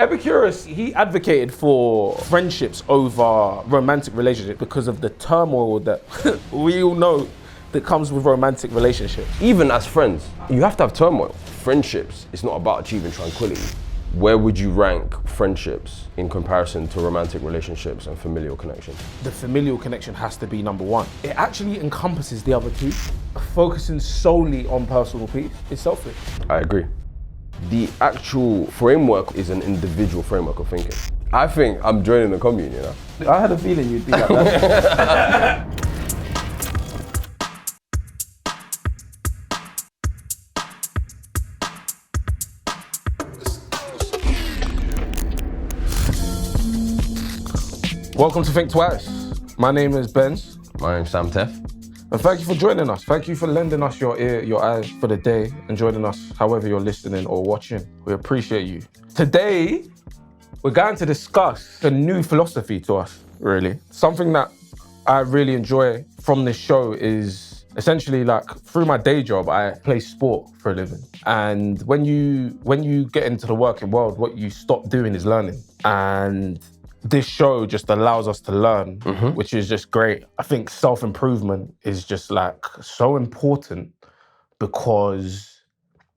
Epicurus, he advocated for friendships over romantic relationships because of the turmoil that we all know that comes with romantic relationships. Even as friends, you have to have turmoil. Friendships, it's not about achieving tranquility. Where would you rank friendships in comparison to romantic relationships and familial connection? The familial connection has to be number one. It actually encompasses the other two. Focusing solely on personal peace is selfish. I agree. The actual framework is an individual framework of thinking. I think I'm joining the commune, you know? I had a feeling you'd be like that. Welcome to Think Twice. My name is Benz. My name's Sam Tef. And thank you for joining us. Thank you for lending us your ear, your eyes for the day and joining us however you're listening or watching. We appreciate you. Today, we're going to discuss a new philosophy to us, really. Something that I really enjoy from this show is essentially like through my day job, I play sport for a living. And when you get into the working world, what you stop doing is learning. And this show just allows us to learn, which is just great. I think self-improvement is just like so important because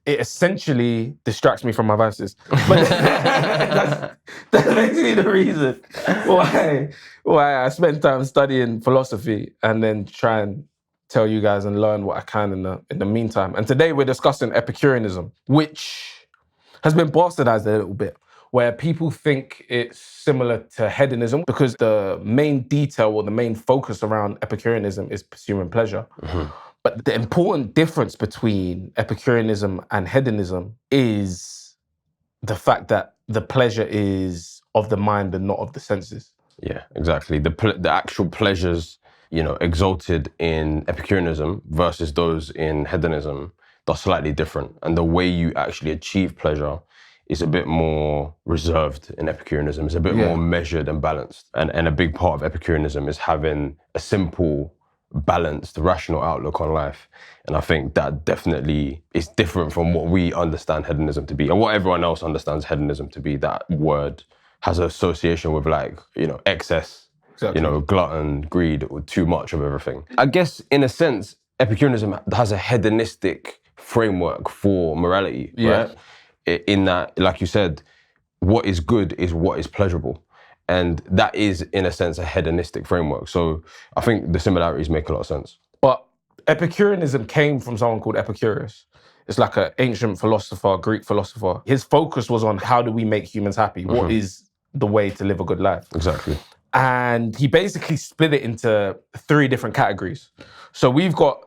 it essentially distracts me from my vices. But that's basically the reason why I spend time studying philosophy and then try and tell you guys and learn what I can in the meantime. And today we're discussing Epicureanism, which has been bastardized a little bit, where people think it's similar to hedonism because the main detail or the main focus around Epicureanism is pursuing pleasure. But the important difference between Epicureanism and hedonism is the fact that the pleasure is of the mind and not of the senses. Yeah, exactly. The actual pleasures, exalted in Epicureanism versus those in hedonism, they're slightly different. And the way you actually achieve pleasure is a bit more reserved in Epicureanism. It's a bit more measured and balanced. And a big part of Epicureanism is having a simple, balanced, rational outlook on life. And I think that definitely is different from what we understand hedonism to be and what everyone else understands hedonism to be. That word has an association with excess, glutton, greed, or too much of everything. I guess in a sense, Epicureanism has a hedonistic framework for morality, right? In that, like you said, what is good is what is pleasurable. And that is, in a sense, a hedonistic framework. So I think the similarities make a lot of sense. But Epicureanism came from someone called Epicurus. It's like an ancient philosopher, Greek philosopher. His focus was on how do we make humans happy? What is the way to live a good life? Exactly. And he basically split it into 3 different categories. So we've got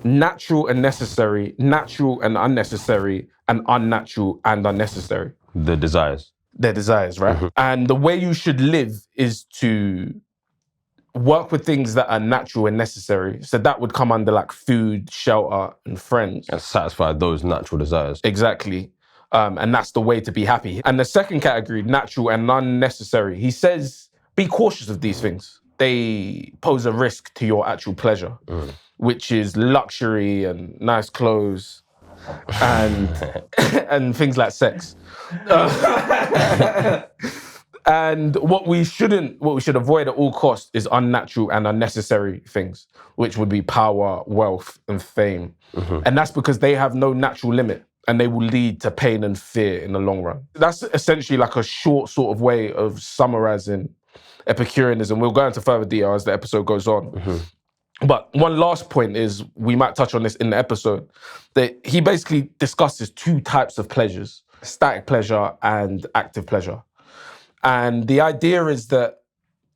natural and necessary, natural and unnecessary, and unnatural and unnecessary. The desires. Their desires, right? And the way you should live is to work with things that are natural and necessary. So that would come under like food, shelter, and friends. And satisfy those natural desires. Exactly. And that's the way to be happy. And the second category, natural and unnecessary, he says, be cautious of these things. They pose a risk to your actual pleasure, which is luxury and nice clothes and things like sex. And what we should avoid at all costs is unnatural and unnecessary things, which would be power, wealth, and fame. And that's because they have no natural limit and they will lead to pain and fear in the long run. That's essentially like a short sort of way of summarizing Epicureanism. We'll go into further detail as the episode goes on. But one last point is, we might touch on this in the episode, that he basically discusses 2 types of pleasures, static pleasure and active pleasure. And the idea is that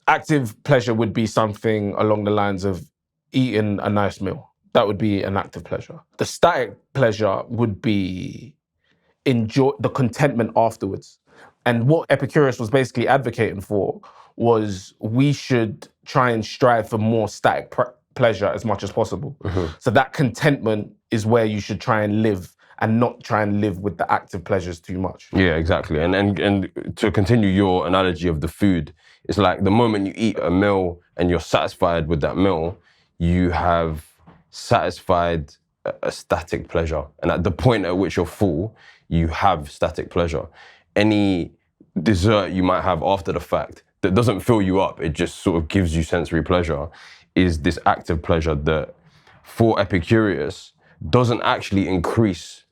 active pleasure would be something along the lines of eating a nice meal. That would be an active pleasure. The static pleasure would be enjoy the contentment afterwards. And what Epicurus was basically advocating for was we should try and strive for more static pleasure as much as possible. So that contentment is where you should try and live and not try and live with the active pleasures too much. Yeah, exactly. And to continue your analogy of the food, it's like the moment you eat a meal and you're satisfied with that meal, you have satisfied a static pleasure. And at the point at which you're full, you have static pleasure. Any dessert you might have after the fact that doesn't fill you up, it just sort of gives you sensory pleasure, is this active pleasure that, for Epicurus, doesn't actually increase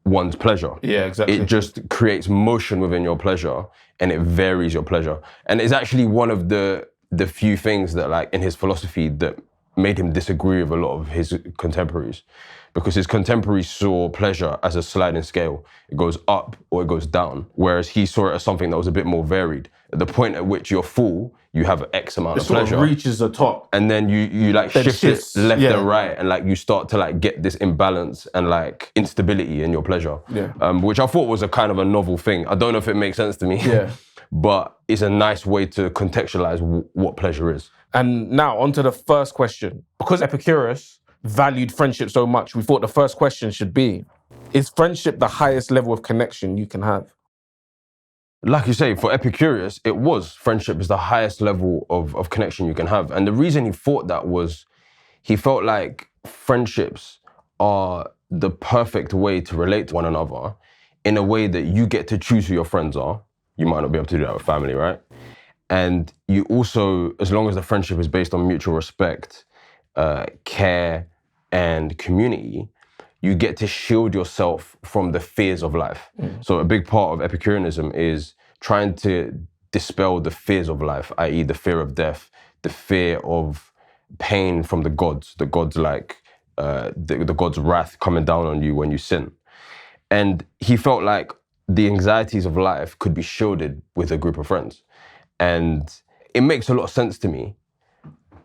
one's pleasure. Yeah, exactly. It just creates motion within your pleasure, and it varies your pleasure. And it's actually one of the few things that, like, in his philosophy that made him disagree with a lot of his contemporaries, because his contemporaries saw pleasure as a sliding scale. It goes up or it goes down, whereas he saw it as something that was a bit more varied. At the point at which you're full, you have X amount of pleasure. It sort of reaches the top. And then you like shift shifts, it left and right, and like you start to like get this imbalance and like instability in your pleasure. Yeah. Which I thought was a kind of a novel thing. I don't know if it makes sense to me. Yeah. But it's a nice way to contextualize what pleasure is. And now onto the first question. Because Epicurus valued friendship so much, we thought the first question should be, is friendship the highest level of connection you can have? Like you say, for Epicurus, it was. Friendship is the highest level of connection you can have. And the reason he thought that was he felt like friendships are the perfect way to relate to one another in a way that you get to choose who your friends are. You might not be able to do that with family, right? And you also, as long as the friendship is based on mutual respect, care, and community, you get to shield yourself from the fears of life. So a big part of Epicureanism is trying to dispel the fears of life, i.e. the fear of death, the fear of pain from the gods like the gods' wrath coming down on you when you sin. And he felt like the anxieties of life could be shielded with a group of friends. And it makes a lot of sense to me.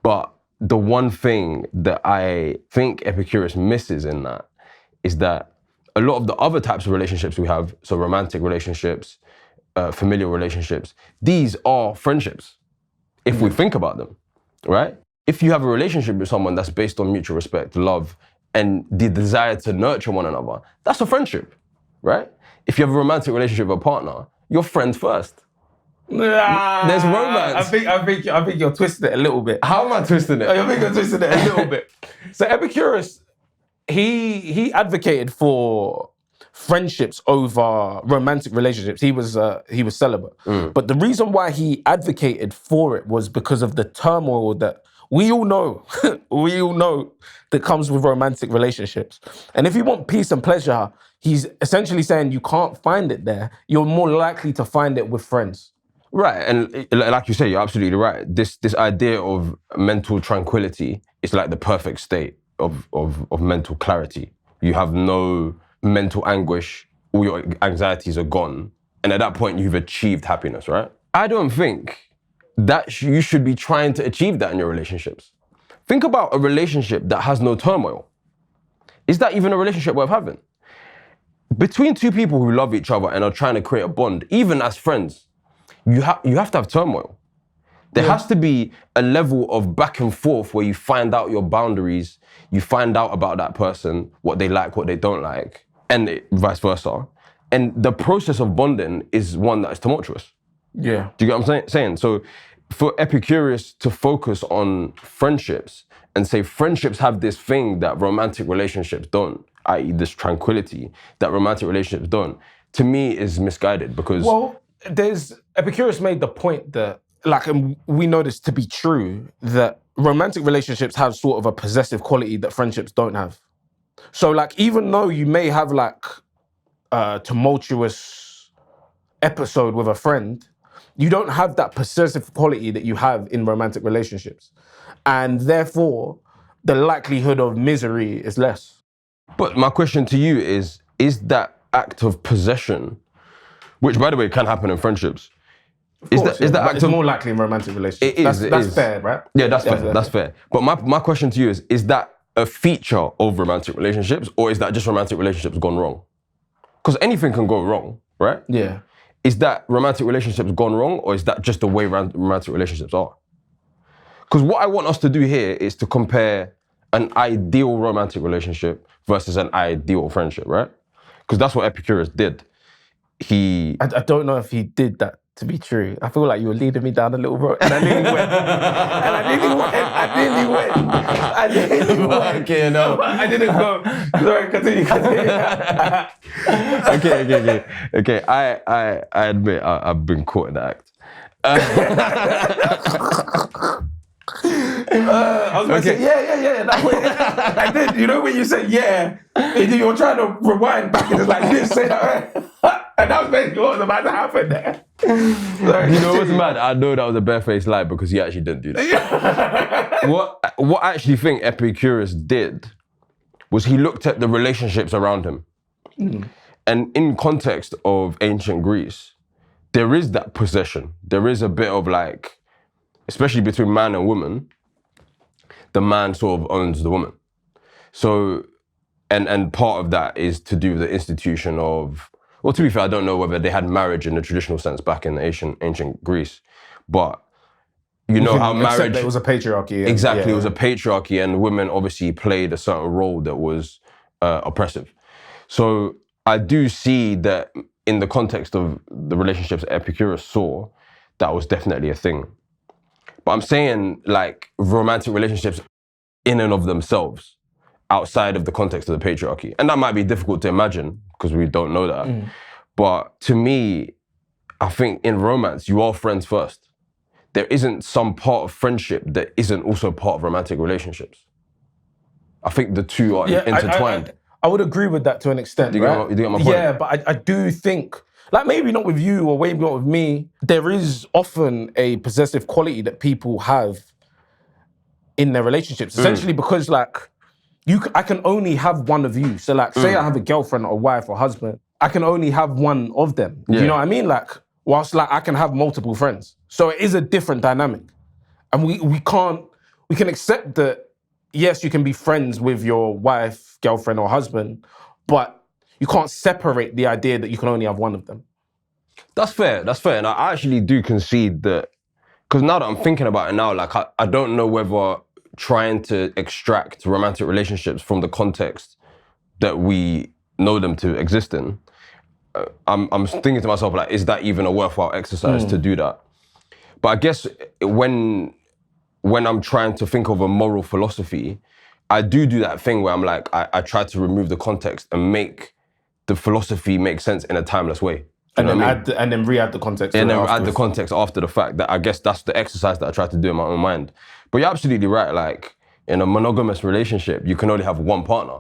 But the one thing that I think Epicurus misses in that is that a lot of the other types of relationships we have, so romantic relationships, familial relationships, these are friendships, if we think about them, right? If you have a relationship with someone that's based on mutual respect, love, and the desire to nurture one another, that's a friendship, right? If you have a romantic relationship with a partner, you're friends first. There's romance. I think you're twisting it a little bit. How am I twisting it? I think you're twisting it a little bit. So Epicurus, he advocated for friendships over romantic relationships. He was celibate. But the reason why he advocated for it was because of the turmoil that we all know that comes with romantic relationships. And if you want peace and pleasure, he's essentially saying you can't find it there. You're more likely to find it with friends. Right, and like you say, you're absolutely right. This idea of mental tranquility is like the perfect state of mental clarity. You have no mental anguish, all your anxieties are gone, and at that point you've achieved happiness, right? I don't think that you should be trying to achieve that in your relationships. Think about a relationship that has no turmoil. Is that even a relationship worth having? Between two people who love each other and are trying to create a bond, even as friends, you have to have turmoil. There has to be a level of back and forth where you find out your boundaries, you find out about that person, what they like, what they don't like, and vice versa. And the process of bonding is one that is tumultuous. Yeah. Do you get what I'm saying? So for Epicurus to focus on friendships and say friendships have this thing that romantic relationships don't, i.e. this tranquility that romantic relationships don't, to me is misguided because... Well, Epicurus made the point that, like, and we know this to be true, that romantic relationships have sort of a possessive quality that friendships don't have. So, like, even though you may have, like, a tumultuous episode with a friend, you don't have that possessive quality that you have in romantic relationships. And therefore, the likelihood of misery is less. But my question to you is that act of possession, which, by the way, can happen in friendships, is that act it's of... more likely in romantic relationships. It That's is. fair, right? Yeah, that's fair. But my question to you is that a feature of romantic relationships, or is that just romantic relationships gone wrong? Because anything can go wrong, right? Yeah. Is that romantic relationships gone wrong, or is that just the way romantic relationships are? Because what I want us to do here is to compare an ideal romantic relationship versus an ideal friendship, right? Because that's what Epicurus did. I don't know if he did that to be true. I feel like you were leading me down a little road, and I nearly went. And I nearly went. Okay, no. I didn't go. Sorry, continue. Okay. I admit I've been caught in the act. I was going to say, yeah. That way. I did. You know when you said yeah, and you were trying to rewind back, and it's like, you didn't say that. And that was basically what was about to happen there. Sorry, You know what's mad? I know that was a barefaced lie because he actually didn't do that. What I actually think Epicurus did was he looked at the relationships around him. And in context of ancient Greece, there is that possession. There is a bit of like, especially between man and woman, the man sort of owns the woman. So, and part of that is to do with the institution of, well, to be fair, I don't know whether they had marriage in the traditional sense back in ancient Greece, but you know how marriage... It was a patriarchy. Exactly, it was a patriarchy, and women obviously played a certain role that was oppressive. So I do see that in the context of the relationships Epicurus saw, that was definitely a thing. But I'm saying like romantic relationships in and of themselves, outside of the context of the patriarchy. And that might be difficult to imagine because we don't know that. But to me, I think in romance, you are friends first. There isn't some part of friendship that isn't also part of romantic relationships. I think the two are intertwined. I would agree with that to an extent, You get my point? Yeah, but I do think, like maybe not with you or maybe not with me, there is often a possessive quality that people have in their relationships. Essentially because like, I can only have one of you. So like, say I have a girlfriend or wife or husband, I can only have one of them. Do you know what I mean? Like, whilst like I can have multiple friends. So it is a different dynamic. And we can accept that, yes, you can be friends with your wife, girlfriend or husband, but you can't separate the idea that you can only have one of them. That's fair. And I actually do concede that, because now that I'm thinking about it now, like I don't know whether trying to extract romantic relationships from the context that we know them to exist in, I'm thinking to myself, like, is that even a worthwhile exercise to do that? But I guess when I'm trying to think of a moral philosophy, I do that thing where I'm like, I try to remove the context and make the philosophy make sense in a timeless way. And then re-add the context. And then add the context after the fact. That I guess that's the exercise that I try to do in my own mind. But you're absolutely right. Like in a monogamous relationship, you can only have one partner.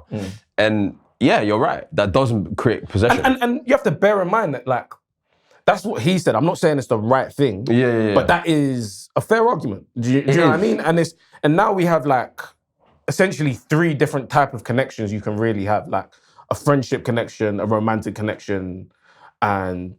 And yeah, you're right. That doesn't create possession. And you have to bear in mind that like, that's what he said. I'm not saying it's the right thing. Yeah. But that is a fair argument. Do you know what I mean? And now we have like essentially 3 different type of connections you can really have. Like a friendship connection, a romantic connection, and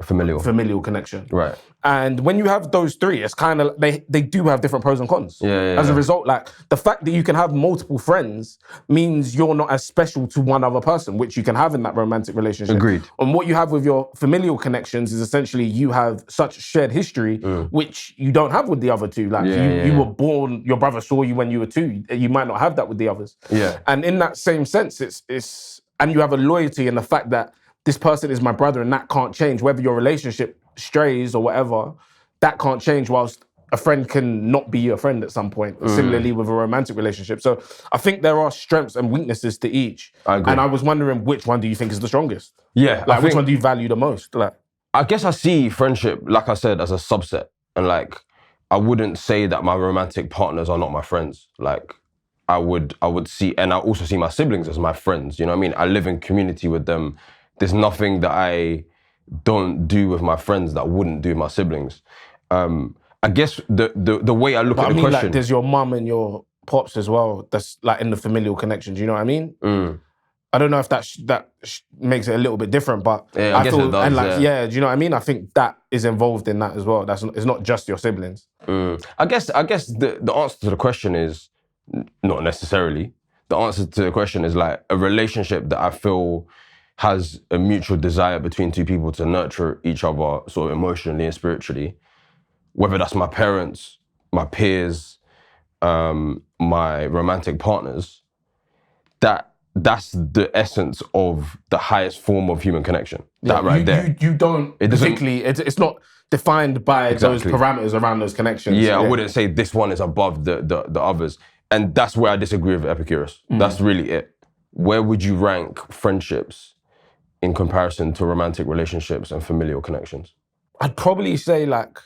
familial connection. Right. And when you have those 3, it's kind of, they do have different pros and cons. As a result, like the fact that you can have multiple friends means you're not as special to one other person, which you can have in that romantic relationship. Agreed. And what you have with your familial connections is essentially you have such shared history, which you don't have with the other 2. Like you were born, your brother saw you when you were 2. You might not have that with the others. Yeah. And in that same sense, it's and you have a loyalty in the fact that this person is my brother and that can't change. Whether your relationship strays or whatever, that can't change, whilst a friend can not be your friend at some point. Similarly with a romantic relationship. So I think there are strengths and weaknesses to each. I agree. And I was wondering, which one do you think is the strongest? Yeah. Like which one do you value the most? Like, I guess I see friendship, like I said, as a subset. And like, I wouldn't say that my romantic partners are not my friends. Like, I would see, and I also see my siblings as my friends. You know what I mean? I live in community with them. There's nothing that I don't do with my friends that I wouldn't do with my siblings. I guess the way I look at the question... like there's your mum and your pops as well. That's like in the familial connection. Do you know what I mean? I don't know if that makes it a little bit different, but yeah, I guess it does, and like do you know what I mean? I think that is involved in that as well. It's not just your siblings. I guess the answer to the question is not necessarily. The answer to the question is like a relationship that I feel has a mutual desire between 2 people to nurture each other sort of emotionally and spiritually, whether that's my parents, my peers, my romantic partners, that that's the essence of the highest form of human connection. That right there. You don't particularly, it's not defined by those parameters around those connections. Yeah, I wouldn't say this one is above the others. And that's where I disagree with Epicurus. That's really it. Where would you rank friendships in comparison to romantic relationships and familial connections? I'd probably say like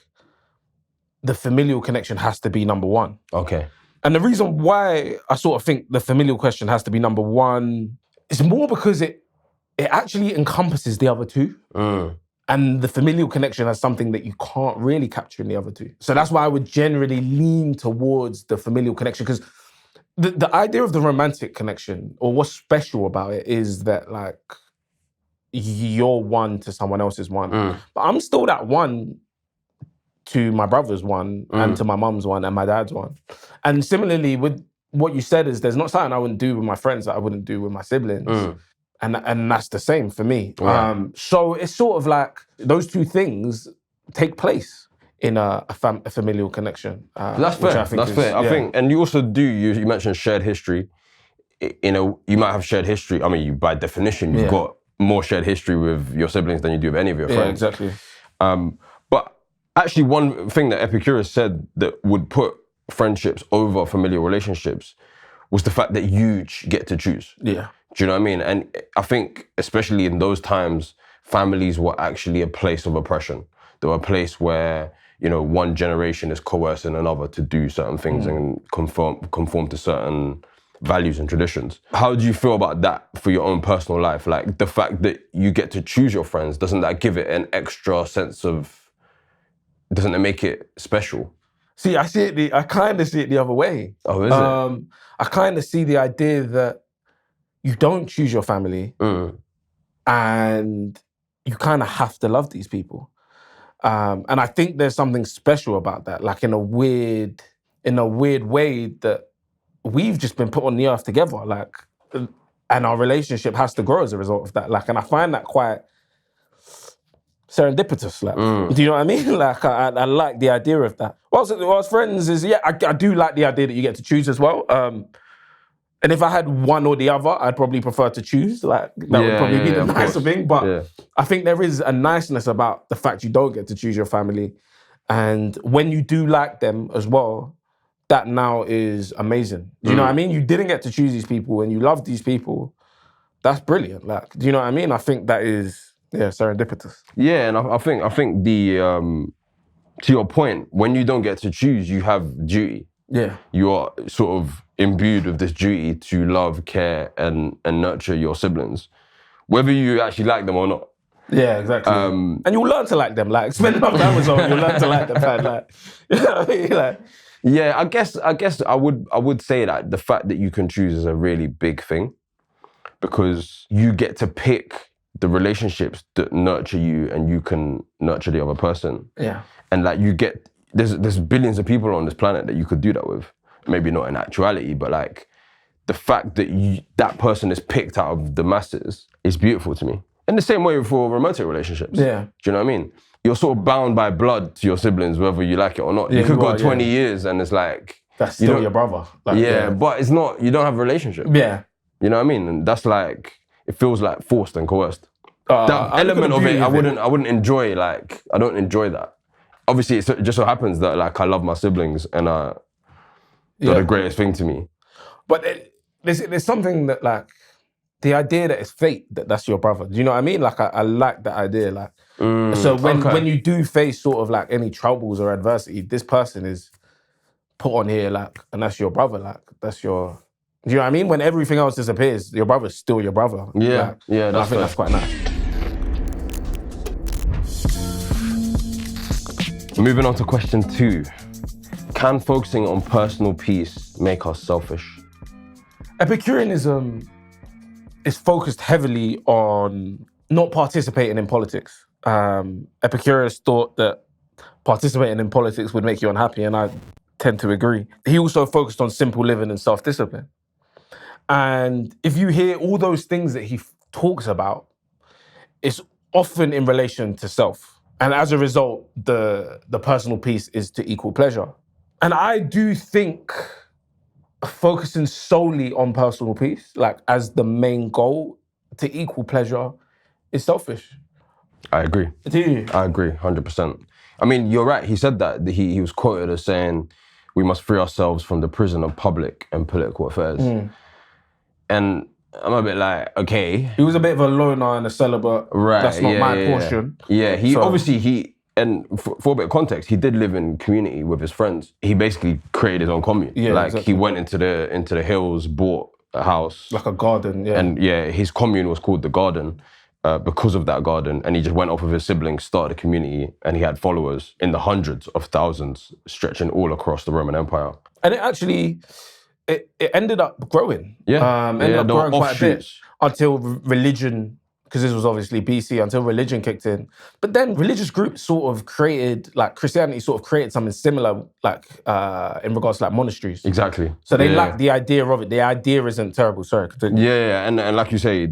the familial connection has to be number one. Okay. And the reason why I sort of think the familial question has to be number one is more because it actually encompasses the other two. And the familial connection has something that you can't really capture in the other two. So that's why I would generally lean towards the familial connection, because the idea of the romantic connection, or what's special about it, is that like you're one to someone else's one. But I'm still that one to my brother's one, and to my mum's one, and my dad's one. And similarly, with what you said, is there's not something I wouldn't do with my friends that I wouldn't do with my siblings. And that's the same for me. Right. So it's sort of like those two things take place in a familial connection. That's fair. I think, and you also do, you mentioned shared history. You might have shared history. I mean, by definition, you've got more shared history with your siblings than you do with any of your friends. Yeah, exactly. But actually, one thing that Epicurus said that would put friendships over familial relationships was the fact that you get to choose. Yeah. Do you know what I mean? And I think, especially in those times, families were actually a place of oppression. They were a place where, you know, one generation is coercing another to do certain things and conform to certain values and traditions. How do you feel about that for your own personal life? Like the fact that you get to choose your friends, doesn't that give it an extra sense of, doesn't it make it special? See, I kind of see it the other way. Oh, is it? I kind of see the idea that you don't choose your family and you kind of have to love these people. And I think there's something special about that, like in a weird way that we've just been put on the earth together, like, and our relationship has to grow as a result of that. Like, and I find that quite serendipitous, like, do you know what I mean? Like, I like the idea of that. Whilst friends is, I do like the idea that you get to choose as well. And if I had one or the other, I'd probably prefer to choose. Like, that would probably be the nicer thing. But I think there is a niceness about the fact you don't get to choose your family. And when you do like them as well, that now is amazing. Do you know what I mean? You didn't get to choose these people and you love these people. That's brilliant. Like, do you know what I mean? I think that is, serendipitous. Yeah, and I think the, to your point, when you don't get to choose, you have duty. Yeah. You are sort of imbued with this duty to love, care, and nurture your siblings, whether you actually like them or not. Yeah, exactly. And you'll learn to like them. Like, spend enough time with someone, you'll learn to like them. Like, you know what I mean? Like, yeah, I guess I would say that the fact that you can choose is a really big thing, because you get to pick the relationships that nurture you, and you can nurture the other person. Yeah. And like there's billions of people on this planet that you could do that with. Maybe not in actuality, but like the fact that that person is picked out of the masses is beautiful to me. In the same way for romantic relationships. Yeah. Do you know what I mean? You're sort of bound by blood to your siblings, whether you like it or not. Yeah, you could go are, 20 years and it's like... That's still your brother. Like, but it's not, you don't have a relationship. Yeah. You know what I mean? And that's like, it feels like forced and coerced. That element of it, I wouldn't enjoy, like, I don't enjoy that. Obviously, it just so happens that like I love my siblings and they're the greatest thing to me. But there's something that like, the idea that it's fate, that's your brother. Do you know what I mean? Like, I like that idea. Like, so when you do face sort of like any troubles or adversity, this person is put on here, like, and that's your brother. Like, that's your, do you know what I mean? When everything else disappears, your brother's still your brother. Yeah, like, I think that's quite nice. Moving on to question 2. Can focusing on personal peace make us selfish? Epicureanism is focused heavily on not participating in politics. Epicurus thought that participating in politics would make you unhappy, and I tend to agree. He also focused on simple living and self-discipline. And if you hear all those things that he talks about, it's often in relation to self. And as a result, the personal peace is to equal pleasure. And I do think focusing solely on personal peace, like as the main goal to equal pleasure, is selfish. I agree. Do you? I agree, 100%. I mean, you're right. He said that. He was quoted as saying, we must free ourselves from the prison of public and political affairs. And I'm a bit like, okay. He was a bit of a loner and a celibate. Right. That's not my portion. Yeah, for a bit of context, he did live in community with his friends. He basically created his own commune. Yeah, like exactly. he went into the hills, bought a house. Like a garden, yeah. And his commune was called the Garden because of that garden. And he just went off with his siblings, started a community, and he had followers in the hundreds of thousands stretching all across the Roman Empire. And it actually, it ended up growing. Ended up growing quite a bit until religion, because this was obviously BC, until religion kicked in. But then religious groups sort of created, like Christianity sort of created something similar, like in regards to like monasteries. Exactly. So they lack the idea of it. The idea isn't terrible. Sorry, continue. Yeah, and like you say,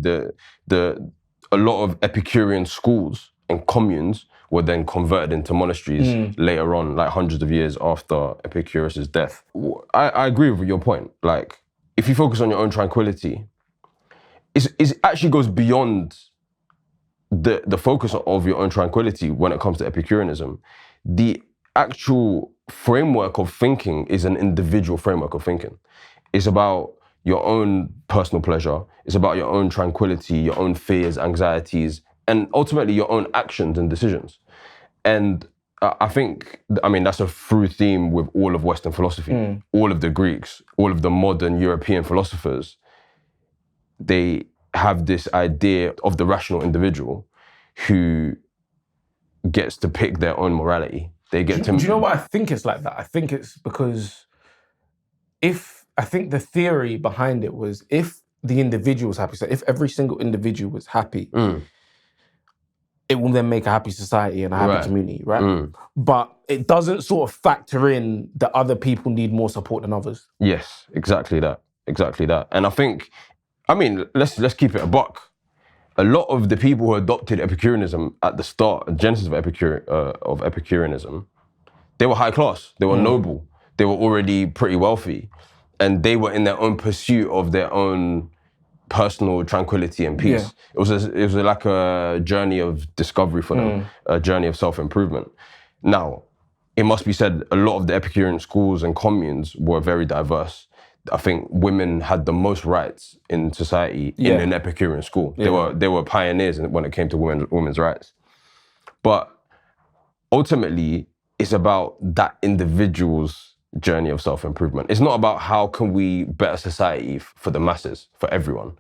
a lot of Epicurean schools and communes were then converted into monasteries later on, like hundreds of years after Epicurus' death. I agree with your point. Like, if you focus on your own tranquility, it actually goes beyond the focus of your own tranquility when it comes to Epicureanism. The actual framework of thinking is an individual framework of thinking. It's about your own personal pleasure. It's about your own tranquility, your own fears, anxieties, and ultimately your own actions and decisions. And I think, that's a through theme with all of Western philosophy. All of the Greeks, all of the modern European philosophers, they have this idea of the rational individual who gets to pick their own morality. They get to... Do you know what I think it's like that? I think it's because I think the theory behind it was if the individual was happy, so if every single individual was happy, it will then make a happy society and a happy community, right? But it doesn't sort of factor in that other people need more support than others. Yes, exactly that. And I think, let's keep it a buck. A lot of the people who adopted Epicureanism at the start, genesis of Epicureanism, they were high class, they were noble, they were already pretty wealthy, and they were in their own pursuit of their own personal tranquility and peace. It was like a journey of discovery for them, a journey of self-improvement. Now, it must be said, a lot of the Epicurean schools and communes were very diverse. I think women had the most rights in society in an Epicurean school. They were pioneers when it came to women's rights. But ultimately, it's about that individual's journey of self-improvement. It's not about how can we better society for the masses, for everyone.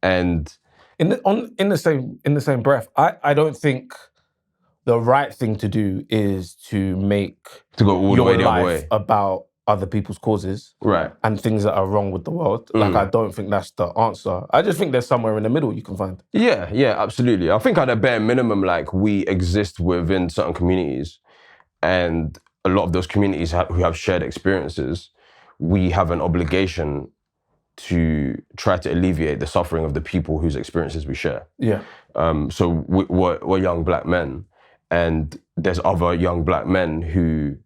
And in the same breath, I don't think the right thing to do is to go all the way the other life way about other people's causes, right, and things that are wrong with the world. Like, I don't think that's the answer. I just think there's somewhere in the middle you can find. Yeah, absolutely. I think at a bare minimum, like, we exist within certain communities, and a lot of those communities who have shared experiences, we have an obligation to try to alleviate the suffering of the people whose experiences we share. Yeah. So we're young black men, and there's other young black men who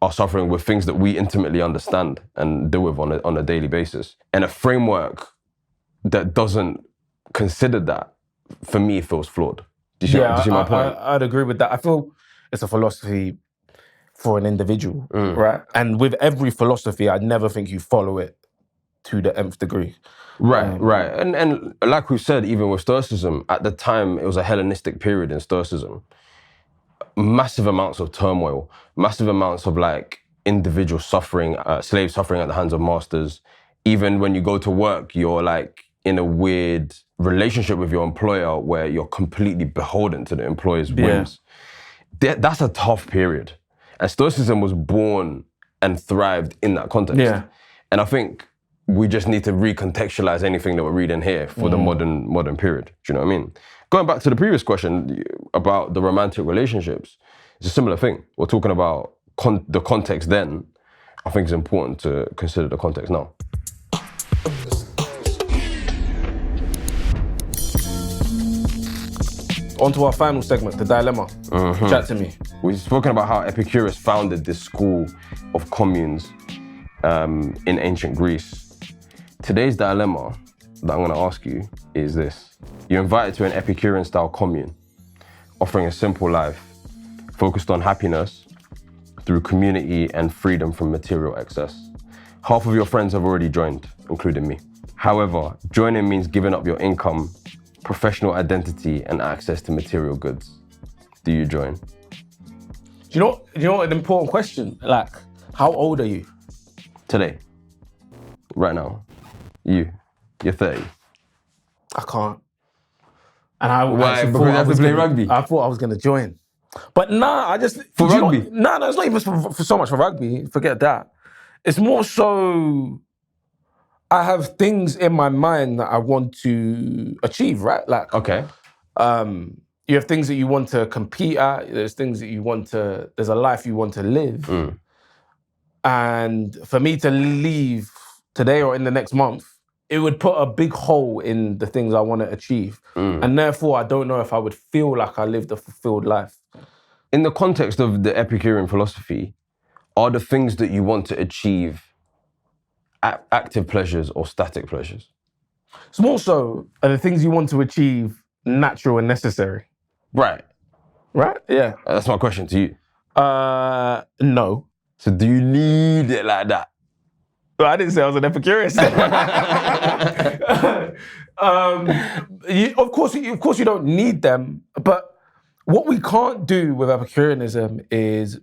are suffering with things that we intimately understand and deal with on a daily basis. And a framework that doesn't consider that, for me, feels flawed. Do you see my point? I'd agree with that. I feel it's a philosophy for an individual, right? And with every philosophy, I never think you follow it to the nth degree. Right. And like we said, even with Stoicism, at the time, it was a Hellenistic period in Stoicism. Massive amounts of turmoil, massive amounts of like individual suffering, slaves suffering at the hands of masters. Even when you go to work, you're like in a weird relationship with your employer where you're completely beholden to the employer's whims. That's a tough period. And Stoicism was born and thrived in that context. Yeah. And I think we just need to recontextualize anything that we're reading here for the modern period. Do you know what I mean? Going back to the previous question about the romantic relationships, it's a similar thing. We're talking about the context then. I think it's important to consider the context now. On to our final segment, the dilemma. Chat to me. We've spoken about how Epicurus founded this school of communes in ancient Greece. Today's dilemma that I'm going to ask you is this. You're invited to an Epicurean-style commune, offering a simple life, focused on happiness through community and freedom from material excess. Half of your friends have already joined, including me. However, joining means giving up your income, professional identity, and access to material goods. Do you join? Do you know what an important question? Like, how old are you? Today. Right now. You're 30. I can't. And I Why? actually Because thought you I have to was play gonna- rugby? I thought I was gonna join. But nah, I just... For do you know rugby? what- No, it's not even for so much for rugby. Forget that. It's more so... I have things in my mind that I want to achieve, right? Like, Okay. you have things that you want to compete at. There's things that you want to... There's a life you want to live. And for me to leave today or in the next month, it would put a big hole in the things I want to achieve. And therefore, I don't know if I would feel like I lived a fulfilled life. In the context of the Epicurean philosophy, are the things that you want to achieve active pleasures or static pleasures? It's more so, are the things you want to achieve natural and necessary? Right. Right? Yeah. That's my question to you. No. So do you need it like that? Well, I didn't say I was an Epicurus. Of course you don't need them, but what we can't do with Epicureanism is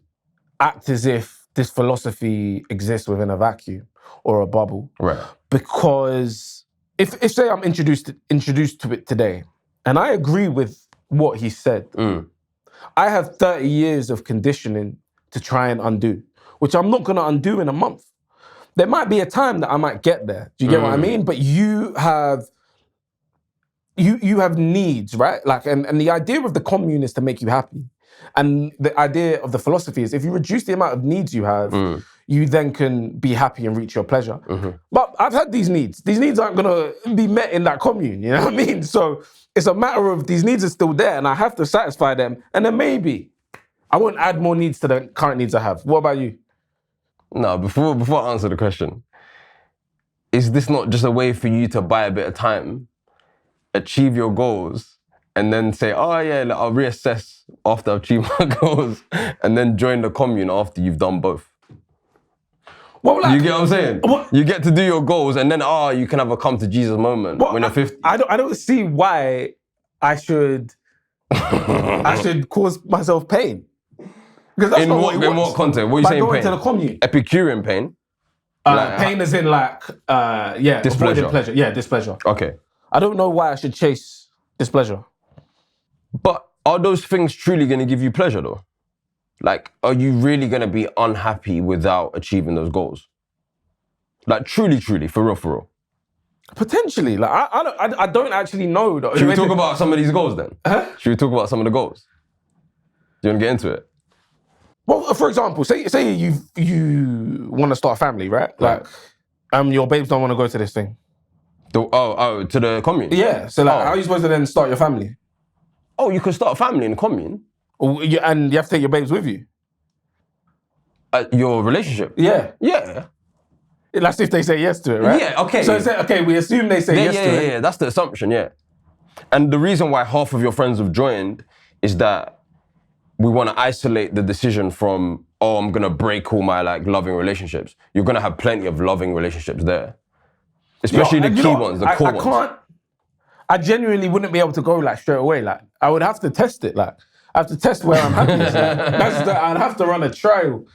act as if this philosophy exists within a vacuum or a bubble. Right. Because if say I'm introduced to it today, and I agree with what he said, I have 30 years of conditioning to try and undo, which I'm not gonna undo in a month. There might be a time that I might get there. Do you get what I mean? But you have needs, right? Like, and the idea of the commune is to make you happy. And the idea of the philosophy is if you reduce the amount of needs you have, you then can be happy and reach your pleasure. But I've had these needs. These needs aren't gonna be met in that commune, you know what I mean? So it's a matter of these needs are still there and I have to satisfy them. And then maybe I won't add more needs to the current needs I have. What about you? No, before I answer the question, is this not just a way for you to buy a bit of time, achieve your goals, and then say, oh yeah, I'll reassess after I've achieved my goals, and then join the commune after you've done both? Well, like, you get what I'm saying? What? You get to do your goals, and then you can have a come to Jesus moment when you're 50. I don't see why I should cause myself pain. Because that's In not what context? What are you By saying going pain? to the commune. Epicurean pain? Pain as in like, Displeasure. avoiding pleasure. Yeah, displeasure. Okay. I don't know why I should chase displeasure. But are those things truly going to give you pleasure though? Like, are you really going to be unhappy without achieving those goals? Like, truly, for real. Potentially. Like, I don't actually know. Though. Should we talk about some of these goals then? Huh? Should we talk about some of the goals? Do you want to get into it? Well, for example, say you want to start a family, right? Right. Like, your babes don't want to go to this thing. To the commune? Yeah. So like, how are you supposed to then start your family? Oh, you can start a family in the commune? And you have to take your babes with you. Your relationship? Yeah. Yeah. That's if they say yes to it, right? Yeah, okay. So we assume they say yes to it. Yeah, that's the assumption, yeah. And the reason why half of your friends have joined is that we want to isolate the decision from, I'm going to break all my like loving relationships. You're going to have plenty of loving relationships there. Especially the key ones, the core ones. I genuinely wouldn't be able to go like straight away. Like, I would have to test it. Like, I have to test where I'm happiest. I'd have to run a trial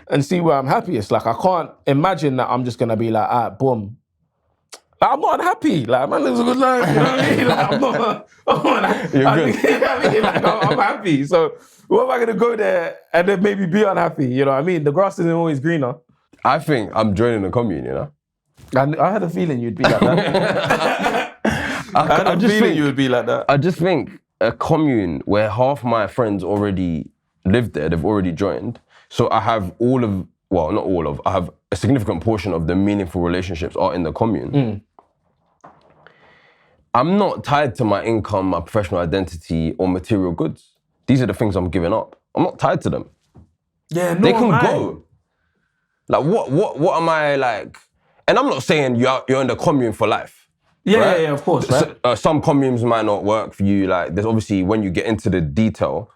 and see where I'm happiest. Like, I can't imagine that I'm just going to be like, boom. Like, I'm not unhappy. Like, man lives a good life. You know what I mean? Like, I'm not You're good. You know what I mean? Like, I'm happy. So, what am I going to go there and then maybe be unhappy? You know what I mean? The grass isn't always greener. I think I'm joining the commune, you know? I had a feeling you'd be like that. I had a feeling you would be like that. I just think a commune where half my friends already live there, they've already joined. So I have I have a significant portion of the meaningful relationships are in the commune. I'm not tied to my income, my professional identity, or material goods. These are the things I'm giving up. I'm not tied to them. Yeah, no, They can go. Like, what am I like? And I'm not saying you're in the commune for life. Yeah, right? yeah, of course, right? Some communes might not work for you. Like, there's obviously, when you get into the detail.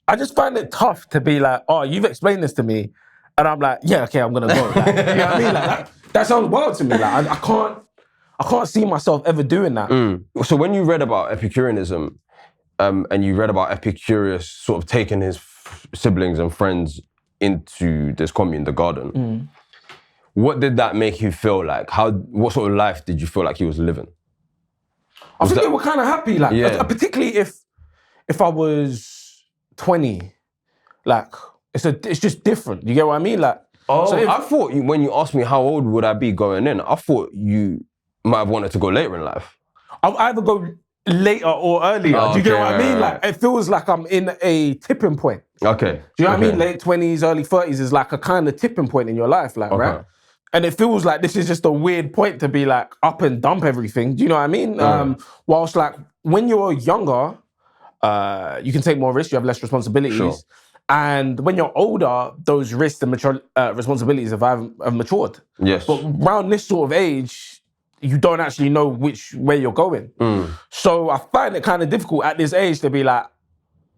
I just find it tough to be like, oh, you've explained this to me, and I'm like, yeah, okay, I'm gonna go. Like, you know what I mean? Like, that sounds wild to me. Like, I can't see myself ever doing that. So when you read about Epicureanism, and you read about Epicurus sort of taking his siblings and friends into this commune, the garden, what did that make you feel like? What sort of life did you feel like he was living? I think they were kind of happy, like, particularly if I was 20, like, it's just different. You get what I mean? Like, I thought when you asked me how old would I be going in, I thought you might have wanted to go later in life. I'll either go later or earlier. Do you get what I mean? Like, it feels like I'm in a tipping point. Okay. Do you know what I mean? Late 20s, early 30s is like a kind of tipping point in your life, like, right? And it feels like this is just a weird point to be like up and dump everything. Do you know what I mean? Whilst like when you're younger, you can take more risks, you have less responsibilities. Sure. And when you're older, those risks and responsibilities have matured. Yes. But around this sort of age, you don't actually know which way you're going. So I find it kind of difficult at this age to be like,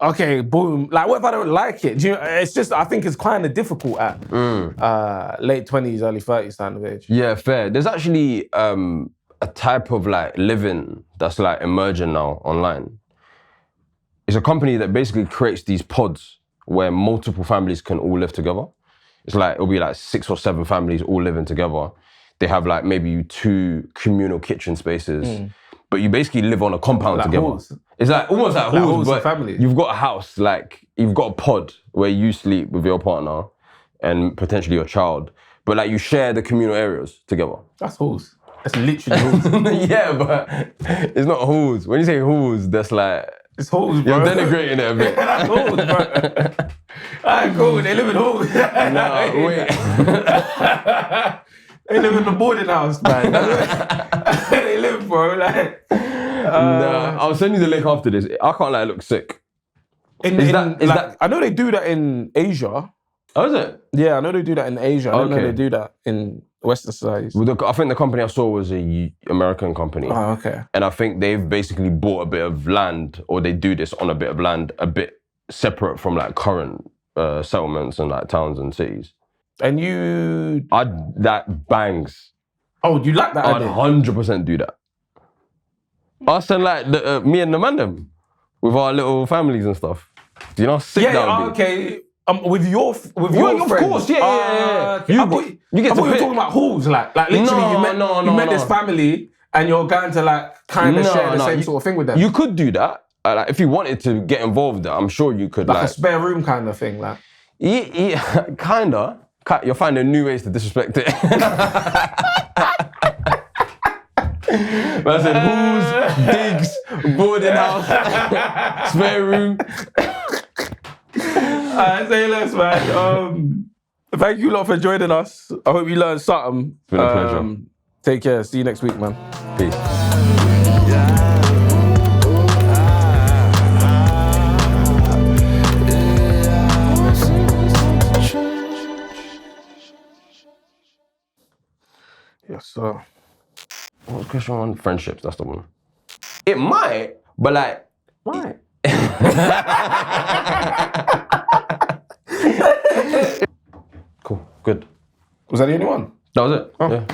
okay, boom. Like, what if I don't like it? It's just, I think it's kind of difficult at late 20s, early 30s kind of age. Yeah, fair. There's actually a type of like living that's like emerging now online. It's a company that basically creates these pods where multiple families can all live together. It's like, it'll be like 6 or 7 families all living together. They have like maybe 2 communal kitchen spaces, but you basically live on a compound like together. Halls. It's like almost like halls, but family. You've got a house, like you've got a pod where you sleep with your partner and potentially your child, but like you share the communal areas together. That's halls. That's literally halls. Yeah, but it's not halls. When you say halls, that's like... It's halls, bro. You're denigrating it a bit. That's halls, bro. Alright, cool. They live in halls. No, wait. They live in the boarding house, man. They live, bro. Like, nah, I'll send you the link after this. I can't let it look sick. I know they do that in Asia. Oh, is it? Yeah, I know they do that in Asia. I don't know they do that in Western societies. Well, I think the company I saw was a American company. Oh, okay. And I think they've basically bought a bit of land, or they do this on a bit of land, a bit separate from like current settlements and like towns and cities. And you... That bangs. Oh, you like that I'd idea? 100% do that. Us and like me and the man them, with our little families and stuff. Do you know how sick that would be? Okay. With your friends? Of course, yeah. Okay. You get to you were talking about halls, like literally you met this family and you're going to like kind of share the same sort of thing with them. You could do that. Like if you wanted to get involved, I'm sure you could. Like a spare room kind of thing, like. Yeah, kinda. You're finding new ways to disrespect it. I said halls, digs, boarding house, spare room. Say less, man. Thank you a lot for joining us. I hope you learned something. It's been a pleasure. Take care. See you next week, man. Peace. Yes, sir. What was question 1? Friendships, that's the one. It might, but like... Why? Cool, good. Was that the only one? That was it, yeah.